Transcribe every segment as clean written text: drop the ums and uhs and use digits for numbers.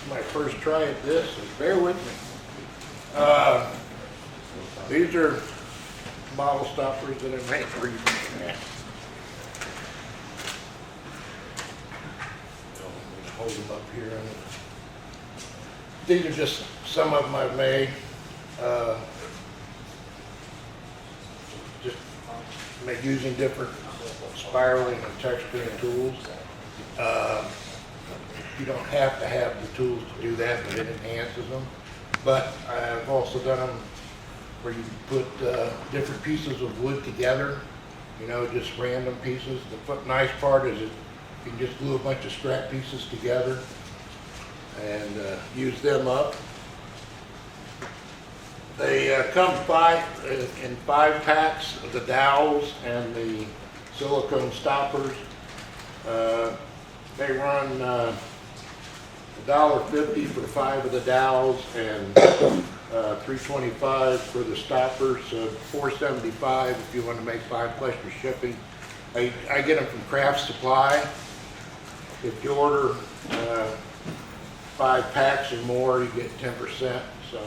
my first try at this, so bear with me. These are bottle stoppers that I make for you. Hold them up here. These are just some of them I've made. Just using different spiraling and texturing tools. You don't have to have the tools to do that, but it enhances them. But I've also done them where you put different pieces of wood together, you know, just random pieces. The nice part is you can just glue a bunch of scrap pieces together and use them up. They come in 5 packs of the dowels and the silicone stoppers. They run $1.50 for 5 of the dowels and $3.25 for the stoppers, so $4.75 if you want to make 5 plus your shipping. I get them from Craft Supply. If you order 5 packs or more, you get 10%. So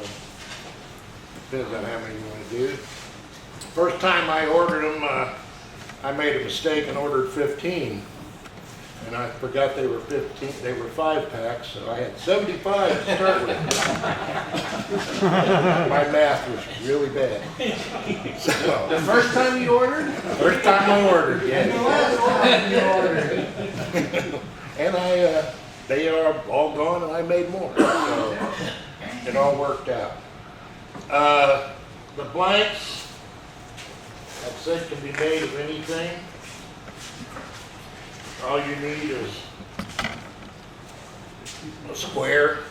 depends on how many you want to do. First time I ordered them, I made a mistake and ordered 15. And I forgot they were 15, they were 5 packs, so I had 75 to start with. My math was really bad. So, The first time you ordered? first time I ordered, yeah. The last time you ordered. And they are all gone and I made more. So it all worked out. The blanks, I've said, can be made of anything. All you need is a square,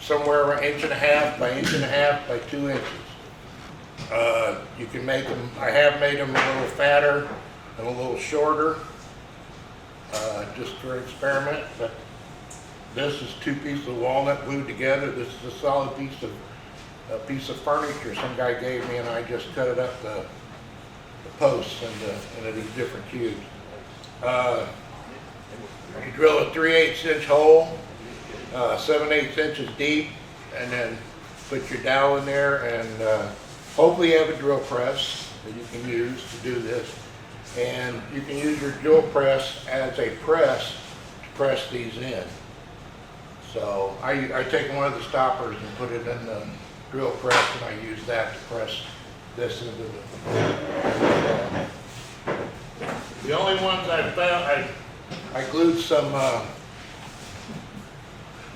somewhere around 1.5 by 1.5 by 2 inches. You can make them, I have made them a little fatter and a little shorter, just for an experiment, but this is 2 pieces of walnut glued together. This is a solid piece of furniture some guy gave me, and I just cut it up the posts into these different cubes. You drill a 3/8 inch hole, 7/8 inches deep, and then put your dowel in there, and hopefully you have a drill press that you can use to do this. And you can use your drill press as a press to press these in. So I take one of the stoppers and put it in the drill press, and I use that to press this into the only ones I found, I glued some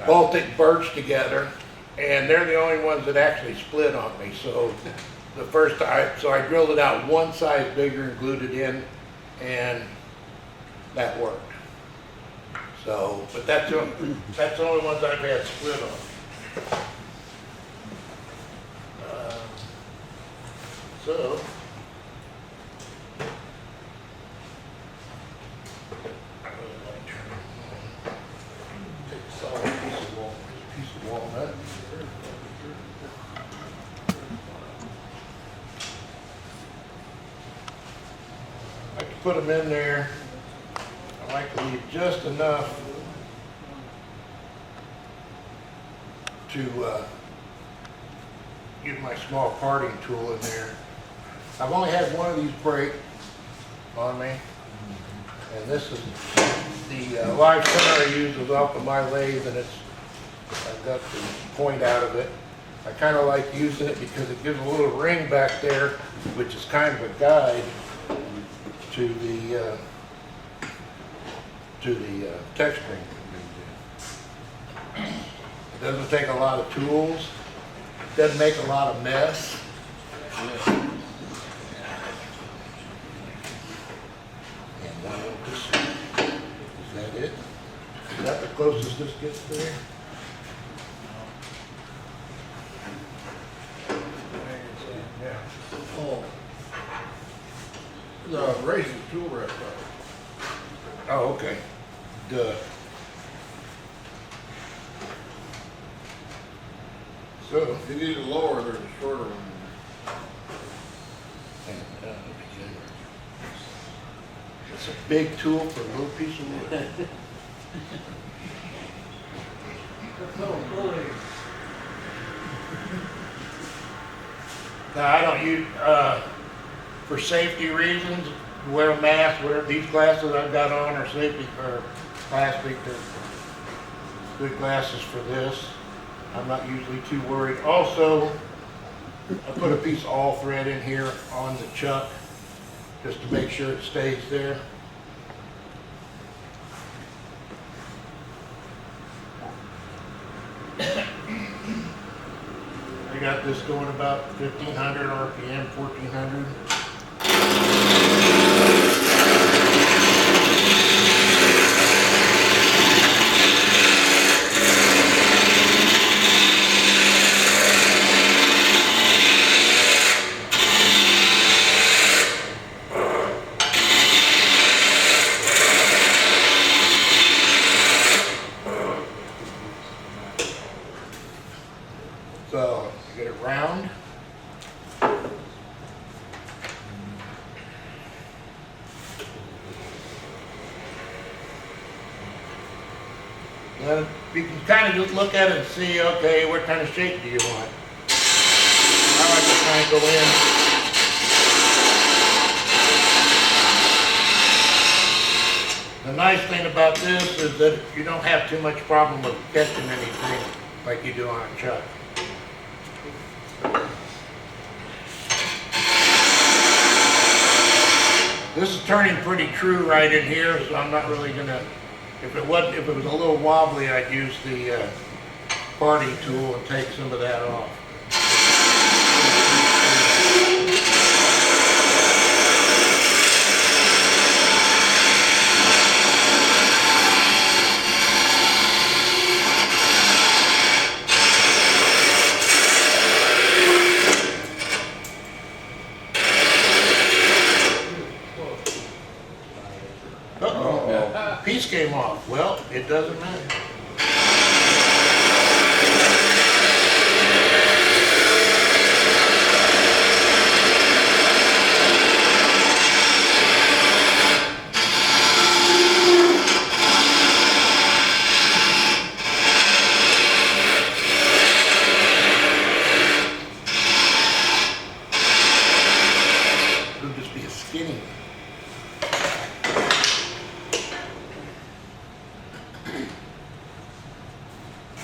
Baltic birch together, and they're the only ones that actually split on me. So the first time, so I drilled it out one size bigger and glued it in, and that worked. So, but that's the only ones I've had split on. So. Piece of walnut. I like to put them in there. I like to leave just enough to get my small parting tool in there. I've only had one of these break on me, and this is the live center I use is off of my lathe, and I've got the point out of it. I kind of like using it because it gives a little ring back there, which is kind of a guide to the texturing. It doesn't take a lot of tools. It doesn't make a lot of mess. Is that it? Is that the closest this gets there? Yeah. Oh. The razor tool rest. Oh, okay. Duh. So, If you need a lower, there's a shorter one. it's a big tool for a little piece of wood. Now, I don't use, for safety reasons, wear a mask, whatever, these glasses I've got on are safety, or plastic, they're good glasses for this. I'm not usually too worried. Also, I put a piece of all thread in here on the chuck, just to make sure it stays there. I got this going about 1500 RPM, 1400. So, get it round. Then you can kind of just look at it and see, okay, what kind of shape do you want? I like to kind of go in. The nice thing about this is that you don't have too much problem with catching anything like you do on a chuck. This is turning pretty true right in here, so I'm not really gonna, if it was a little wobbly, I'd use the parting tool and take some of that off. Uh-oh, piece came off. Well, it doesn't matter. It'll just be a skinny one.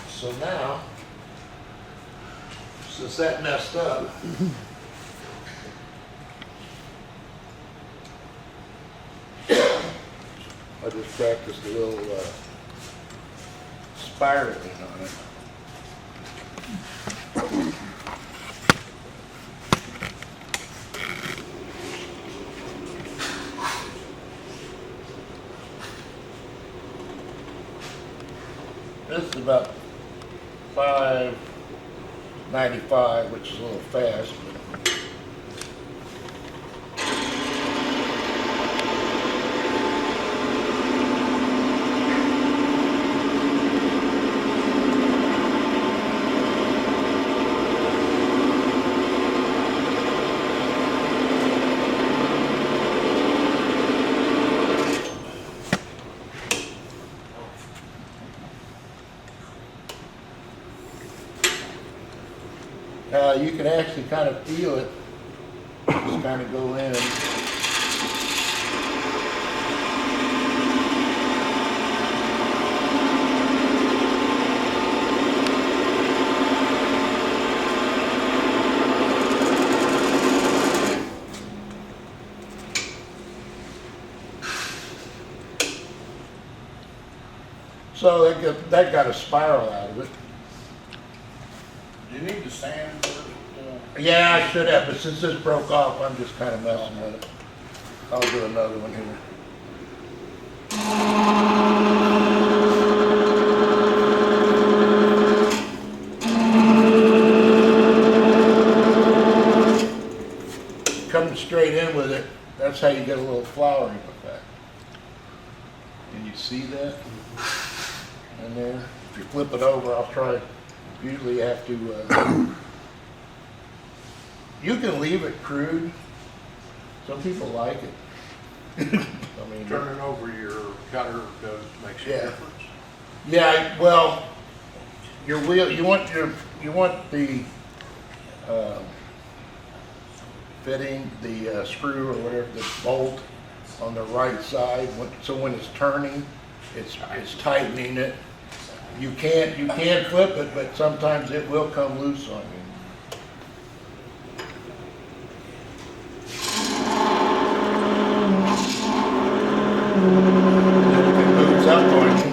So now, since that messed up, I just practiced a little spiraling on it. This is about 595, which is a little fast, but you can actually kind of feel it, just kind of go in. So that got a spiral out of it. Do you need to sand first? Yeah, I should have, but since this broke off, I'm just kind of messing with it. I'll do another one here. Coming straight in with it, that's how you get a little flowering effect. Can you see that? In there. If you flip it over, I'll try. Usually you have to, you can leave it crude. Some people like it. I mean, Turning over your cutter makes a Yeah. difference. yeah, well, your wheel, you want the, fitting, the screw or whatever, the bolt on the right side, so when it's turning, it's tightening it. You can flip it, but sometimes it will come loose on you. And then if it moves up on you,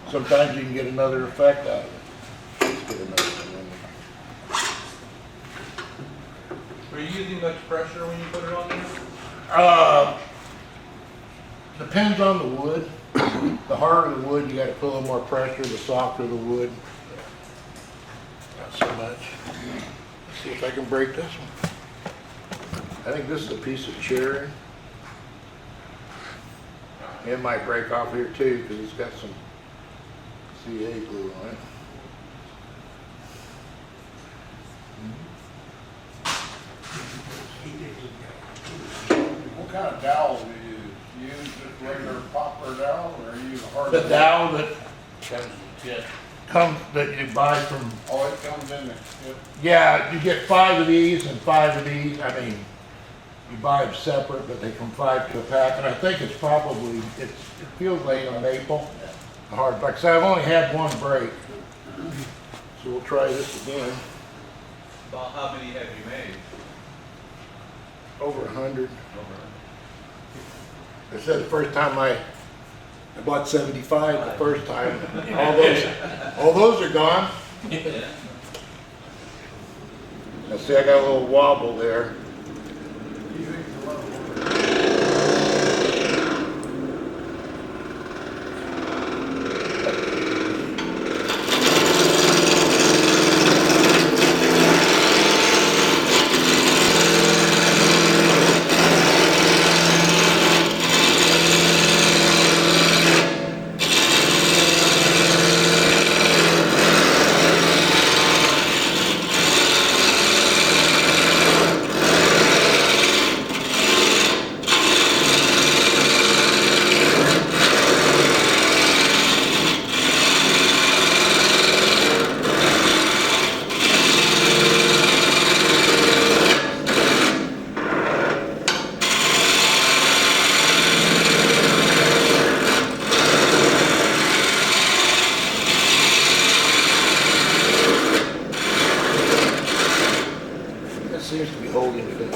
sometimes you can get another effect out of it. Let's get another one in there. Are you using much pressure when you put it on there? Depends on the wood. The harder the wood, you gotta put a little more pressure. The softer the wood, not so much. Let's see if I can break this one. I think this is a piece of cherry. It might break off here too, because it's got some CA glue on it. What kind of dowel do you use? You use just regular poplar dowel or you use a hard? The dowel that Comes comes, with it. that you buy from, Oh, it comes in the, yeah, you get 5 of these and 5 of these. I mean, you buy them separate, but they come 5 to a pack. And I think it's probably, it feels like a maple, hard. Like I said, I've only had one break. So we'll try this again. About how many have you made? Over 100. I said the first time I bought 75 the first time. All those are gone. Yeah. Now see, I got a little wobble there. Seems to be holding it in.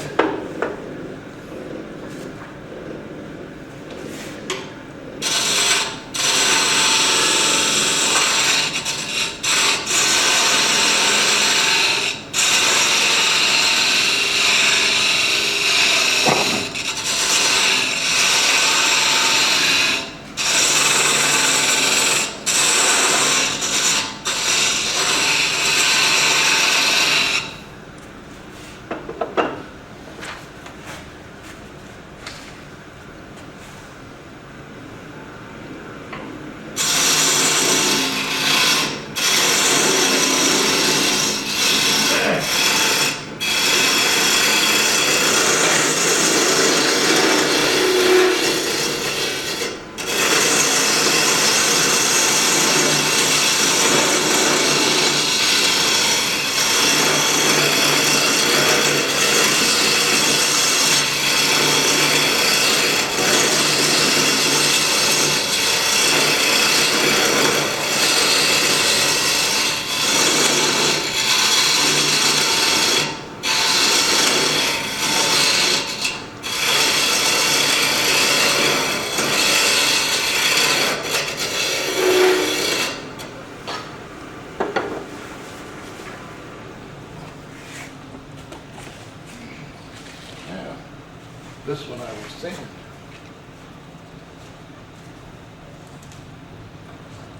This one I was singing.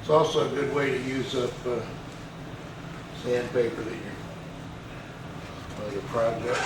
It's also a good way to use up sandpaper that you're, on your project.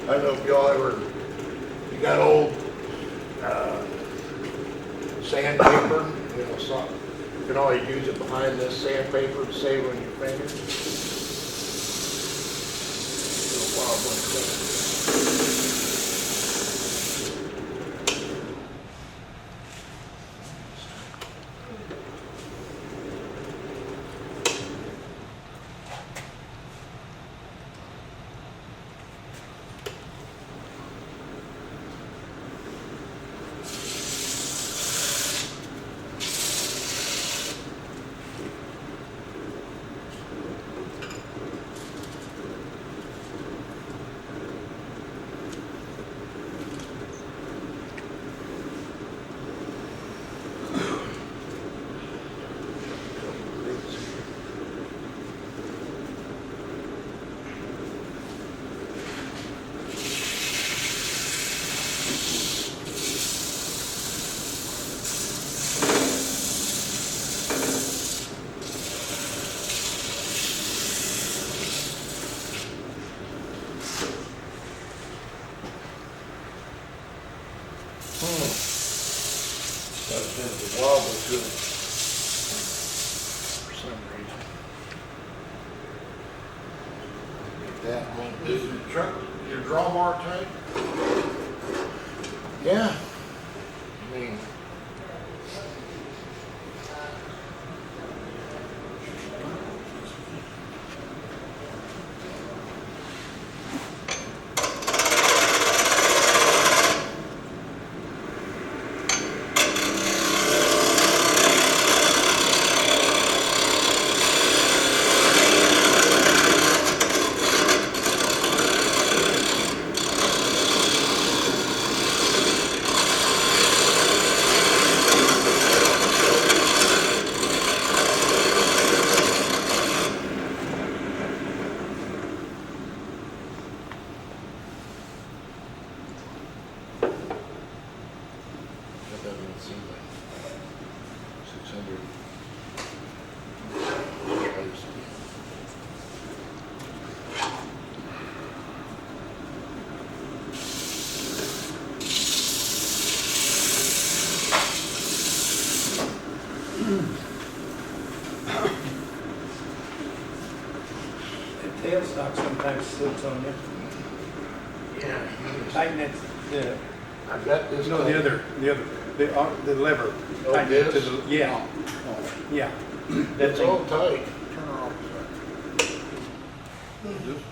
I don't know if y'all ever, you got old sandpaper, you know, so you can always use it behind this sandpaper to save on your fingers. Little wild like that. That tends to wobble to it for some reason. Like that one. Is your truck, your drawbar tight? Yeah. I mean, that doesn't seem like 600. The tailstock sometimes slips on you. Yeah. Tighten it, I bet this. no, the lever. Oh, Tighten it to this? the, yeah, yeah. That It's thing, all tight. Turn off. Is this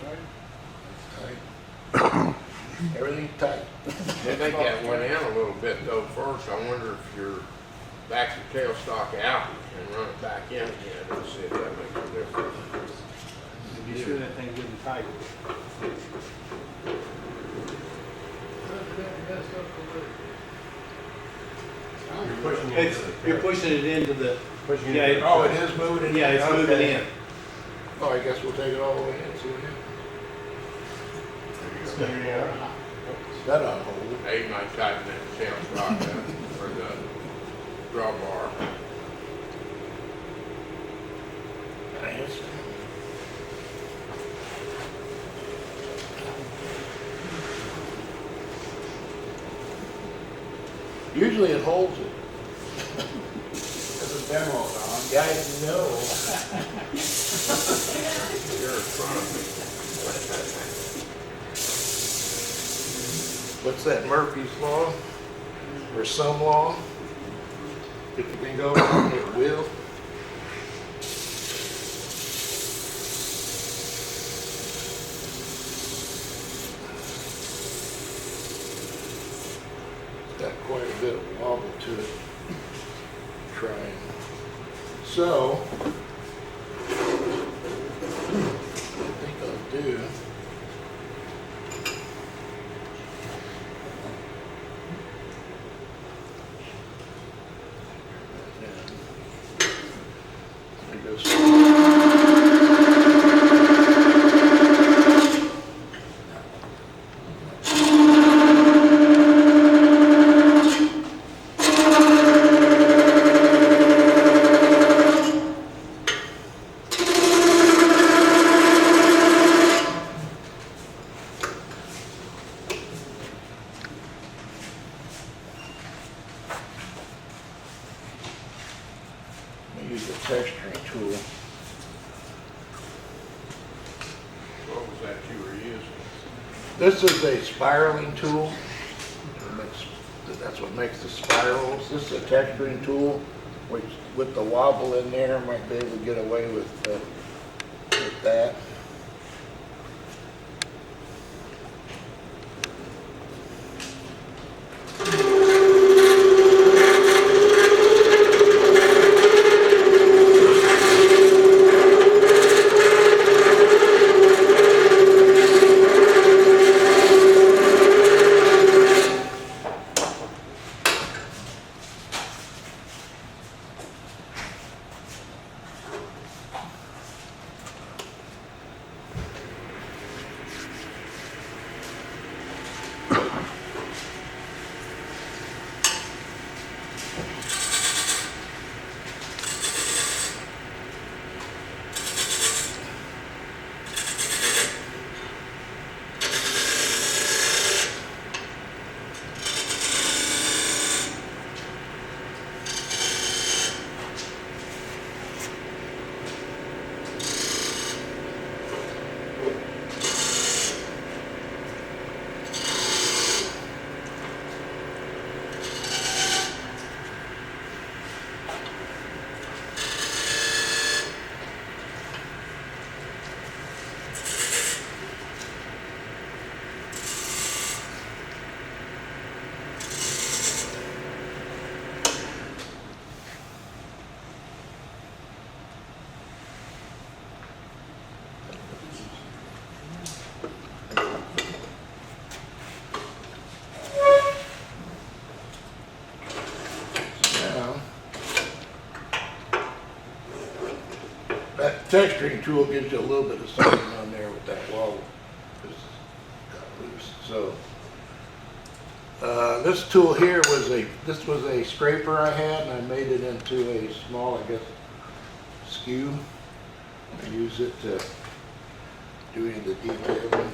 tight? Everything's tight. I think that went in a little bit though first. I wonder if you're back the tailstock out and run it back in again and see if that makes a difference. be sure that thing's getting tight. You're pushing it into the, yeah, Oh, it is moving in? yeah, it's moving Okay. in. Oh, I guess we'll take it all the way in, see what happens. That ought to hold it. Now you might tighten that tailstock up or the drawbar. Nice. Usually it holds it. It's a demo, Don. Guys know. You're in front of me. What's that, Murphy's Law? Or some law? If you can go wrong, it will. It's got quite a bit of wobble to it. Trying. So, I think I'll do. There goes. This is a spiraling tool. That's what makes the spirals. This is a texturing tool, which with the wobble in there, might be able to get away with that. That texturing tool gives you a little bit of something on there with that wobble. It's got loose. So this tool here was a scraper I had, and I made it into a small, I guess, skew. I use it to do any of the detailing.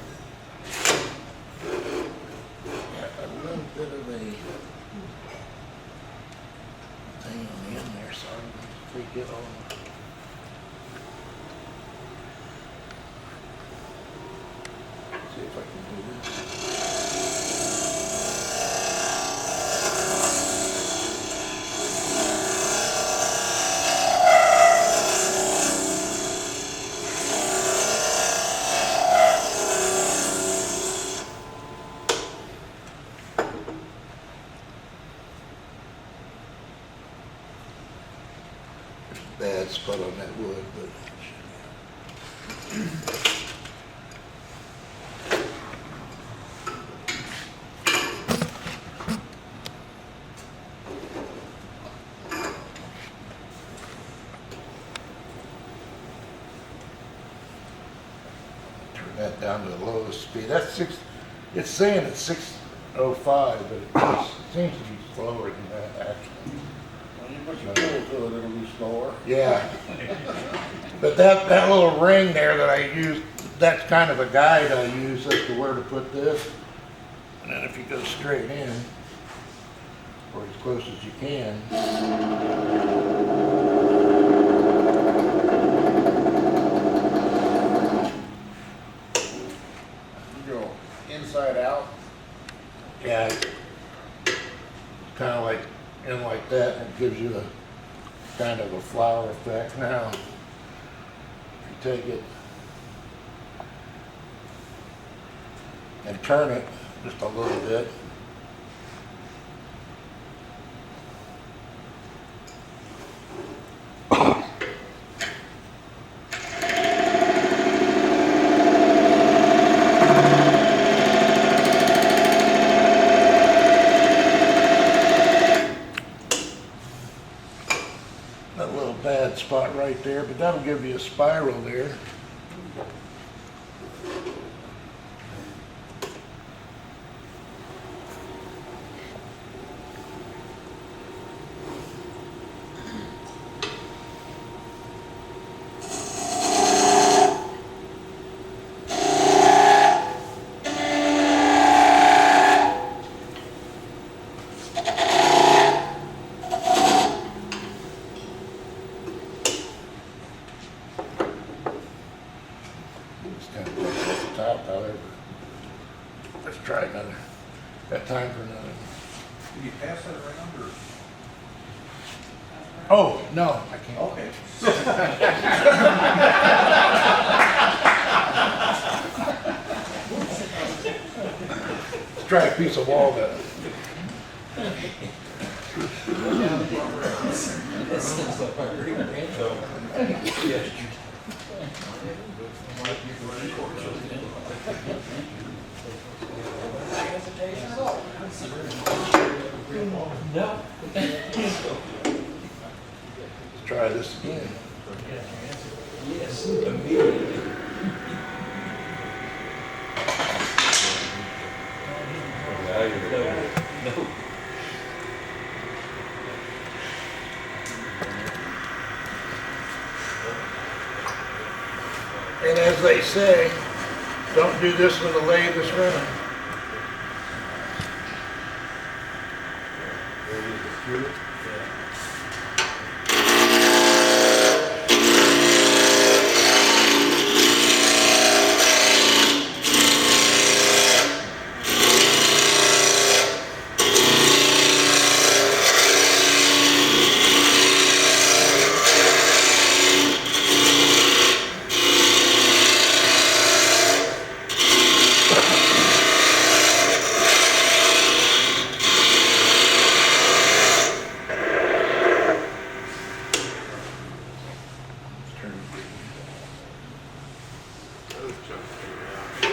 Got a little bit of a thing on the end there, so I don't freak it on. See if I can do this. There's a bad spot on that wood, but that down to the lowest speed. That's it's saying it's 605, but it seems to be slower than that actually. When you put your tool to it, it'll be slower. Yeah. But that little ring there that I use, that's kind of a guide I use as to where to put this. And then if you go straight in, or as close as you can, Inside out. yeah, kind of like in like that, and it gives you a kind of a flower effect. Now, if you take it and turn it just a little bit, bad spot right there, but that'll give you a spiral there. Just kind of at the top, however. Let's try another. Got time for another. Can you pass that around or? Oh, no, I can't. Okay. Let's try a piece of walnut. Let's try this again. Yes, immediately. No. And as they say, don't do this with a lathe that's running. Those chunks came out.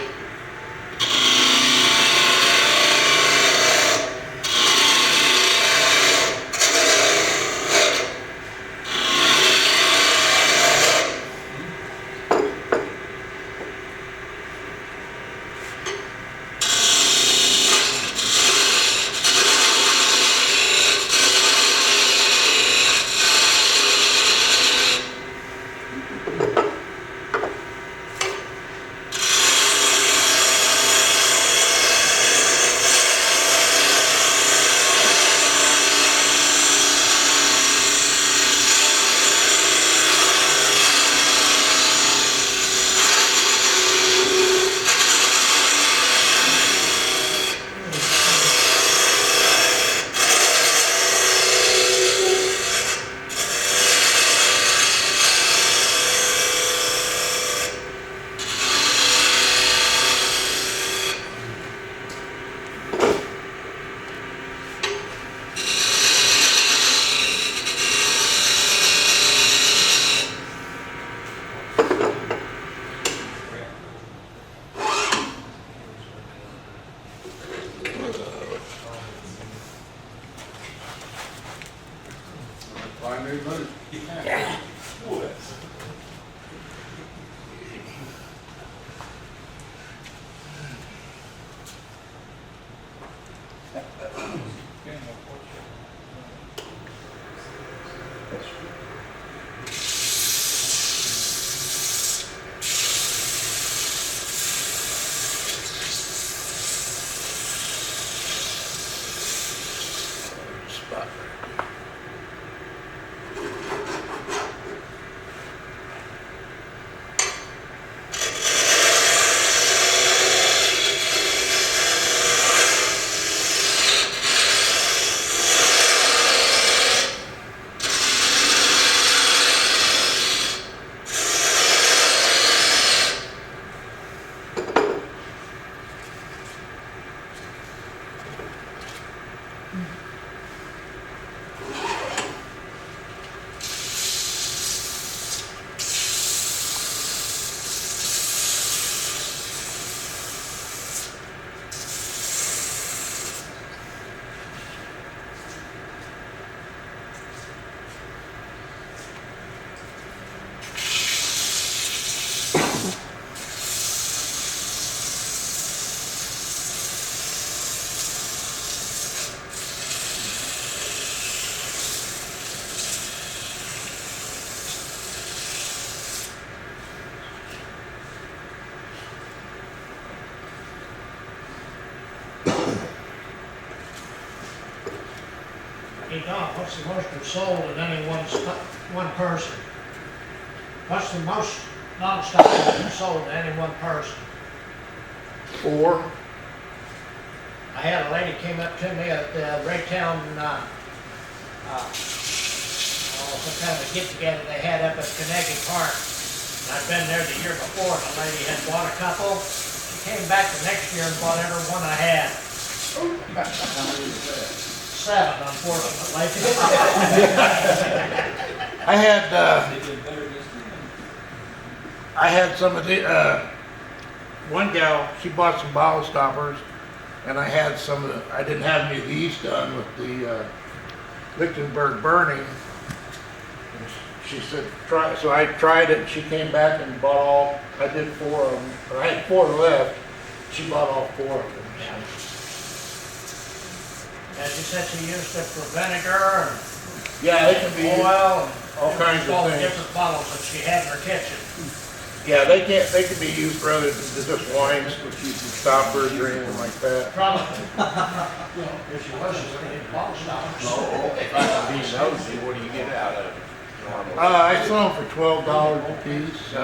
Find new money. Spot. Hey Don, what's the most that's sold at any one person? What's the most non-stop that's sold to any one person? 4. I had a lady came up to me at the Raytown, some kind of a get-together they had up at Carnegie Park. And I'd been there the year before, and the lady had bought a couple. She came back the next year and bought every one I had. 7, unfortunately. I had some of the, one gal, she bought some bottle stoppers, and I had some of the, I didn't have any of these done with the, Lichtenberg burning. And she said, try, so I tried it, and she came back and bought all, I did 4 of them, but I had 4 left. She bought all 4 of them. And she said she used it for vinegar and Yeah, they can be used, oil and all kinds of all the things. different bottles that she had in her kitchen. Yeah, they can be used for other than just wines, which you can stoppers or anything like that. Probably. If she wishes, they need bottle stoppers. If I can be nosy, what do you get out of it? I sell them for $12 a piece,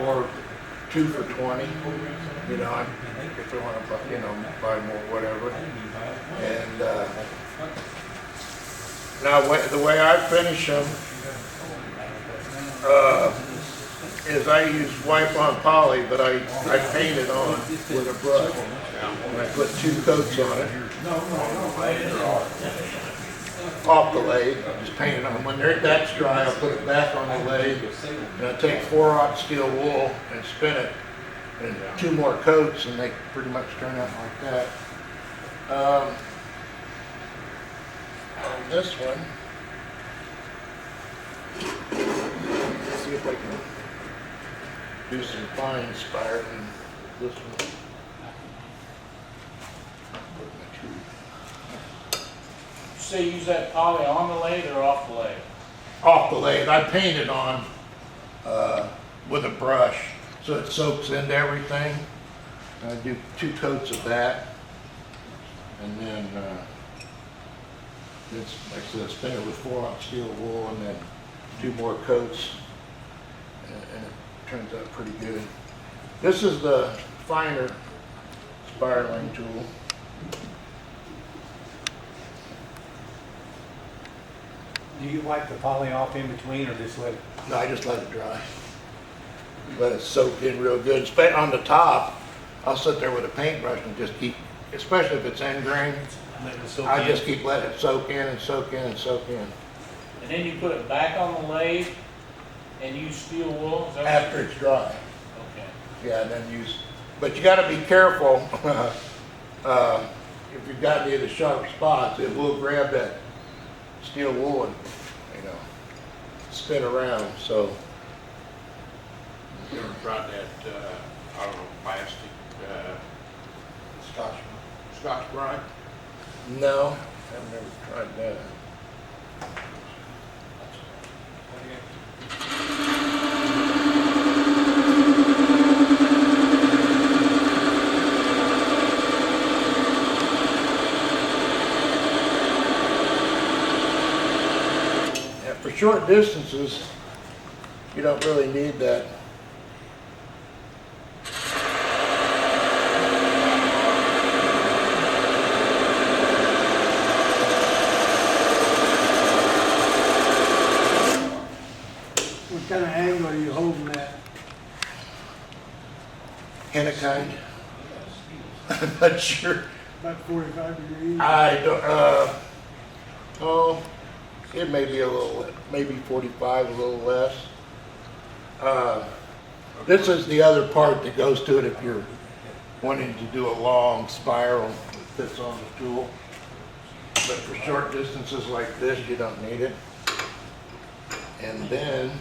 or 2 for 20. You know, if they want to, you know, buy more, whatever. And now the way I finish them is I use wipe on poly, but I paint it on with a brush. And I put 2 coats on it. Off the lathe, just paint it on. When that's dry, I'll put it back on the lathe, and I take 4/0 steel wool and spin it, and 2 more coats, and they pretty much turn out like that. On this one, let's see if I can do some fine spiraling. This one. Put my tube. So you use that poly on the lathe or off the lathe? Off the lathe. I paint it on with a brush so it soaks into everything. I do 2 coats of that, and then it's like I said, spin it with 4/0 steel wool, and then 2 more coats, and it turns out pretty good. This is the finer spiraling tool. Do you wipe the poly off in between or just let it? No, I just let it dry. Let it soak in real good. On the top, I'll sit there with a paintbrush and just keep, especially if it's end grain, Let it soak I in? just keep letting it soak in and soak in and soak in. And then you put it back on the lathe and use steel wool? Is that what After it's dry. Okay. Yeah, and then use, but you gotta be careful. If you've got any of the sharp spots, it will grab that steel wool and, you know, spin around, so. You ever tried that, I don't know, plastic, Scotch Brite? No, I've never tried that. Yeah, for short distances, you don't really need that. What kind of angle are you holding that? Hennekind. I'm not sure. About 45 degrees? I don't, oh, it may be a little, maybe 45, a little less. This is the other part that goes to it if you're wanting to do a long spiral that fits on the tool. But for short distances like this, you don't need it. And then,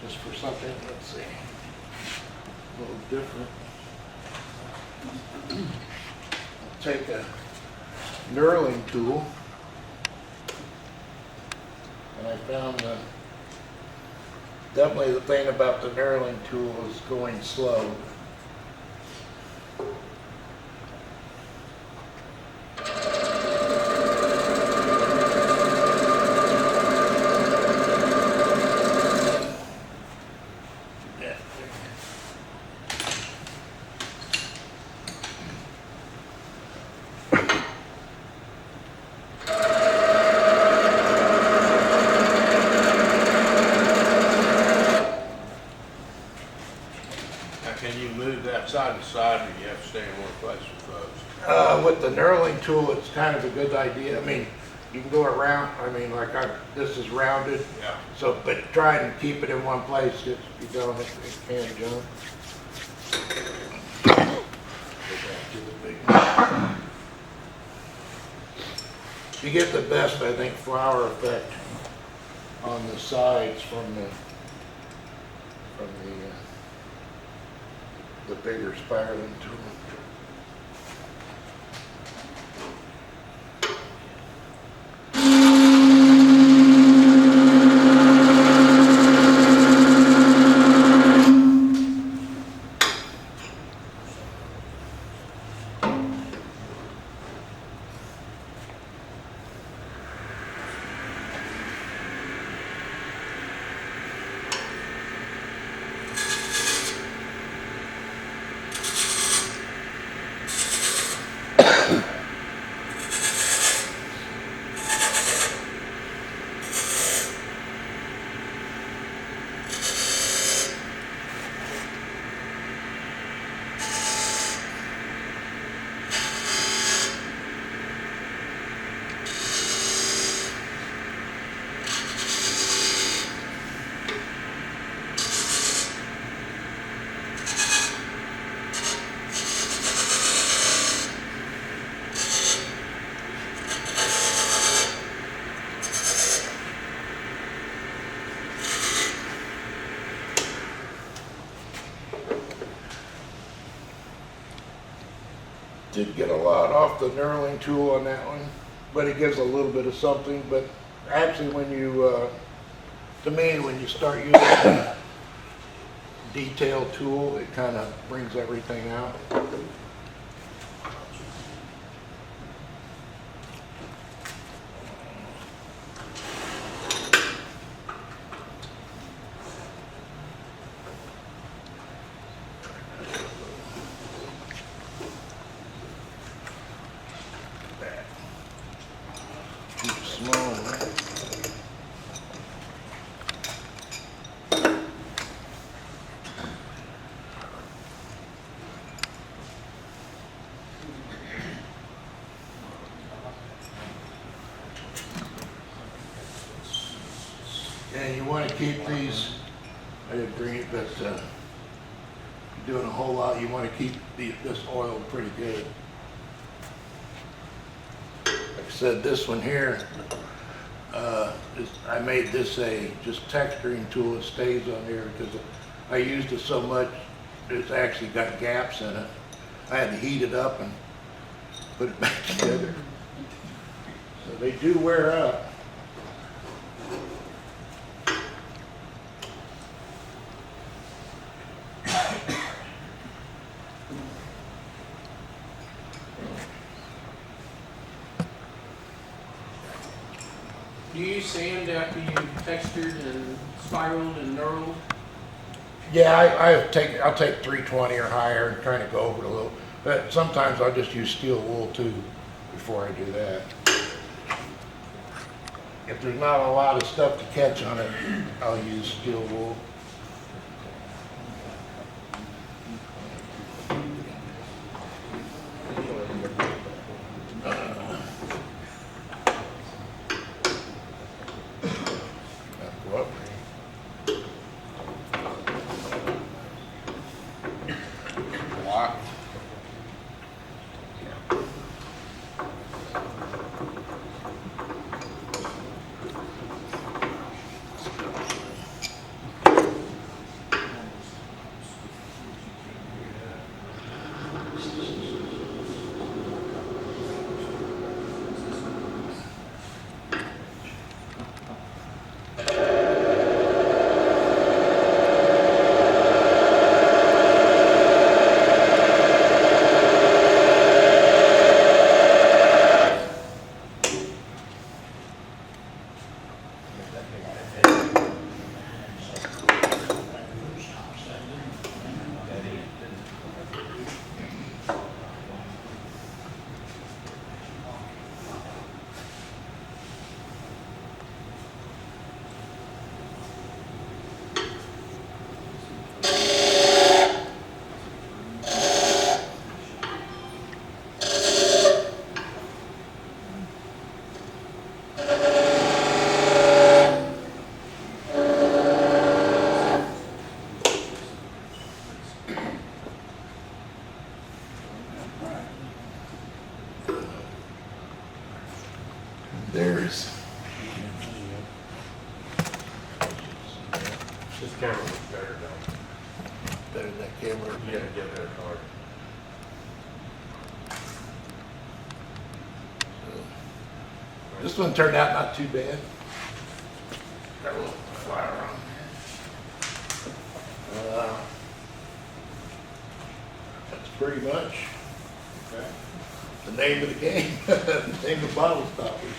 just for something, let's see, a little different. Take a knurling tool, and I found definitely the thing about the knurling tool is going slow. Can you move that side to side, or you have to stay in one place with those? With the knurling tool, it's kind of a good idea. I mean, you can go around, I mean, this is rounded, Yeah. so, but try and keep it in one place, if you don't, it can jump. You get the best, I think, flower effect on the sides from the bigger spiraling tool. Did get a lot off the knurling tool on that one, but it gives a little bit of something. But actually, when you, to me, when you start using the detail tool, it kind of brings everything out. Too small, right? And you want to keep these, I agree, but you're doing a whole lot, you want to keep this oil pretty good. Like I said, this one here, I made this a just texturing tool. It stays on here because I used it so much, it's actually got gaps in it. I had to heat it up and put it back together. So they do wear out. Do you sand after you've textured and spiraled and knurled? Yeah, I'll take 320 or higher and kind of go over it a little. But sometimes I'll just use steel wool too before I do that. If there's not a lot of stuff to catch on it, I'll use steel wool. Go up. Block. There's, This camera looks better though. better than that camera. Yeah, get that card. This one turned out not too bad. Got a little flower on there. That's pretty much Okay. the name of the game, the name of bottle stoppers.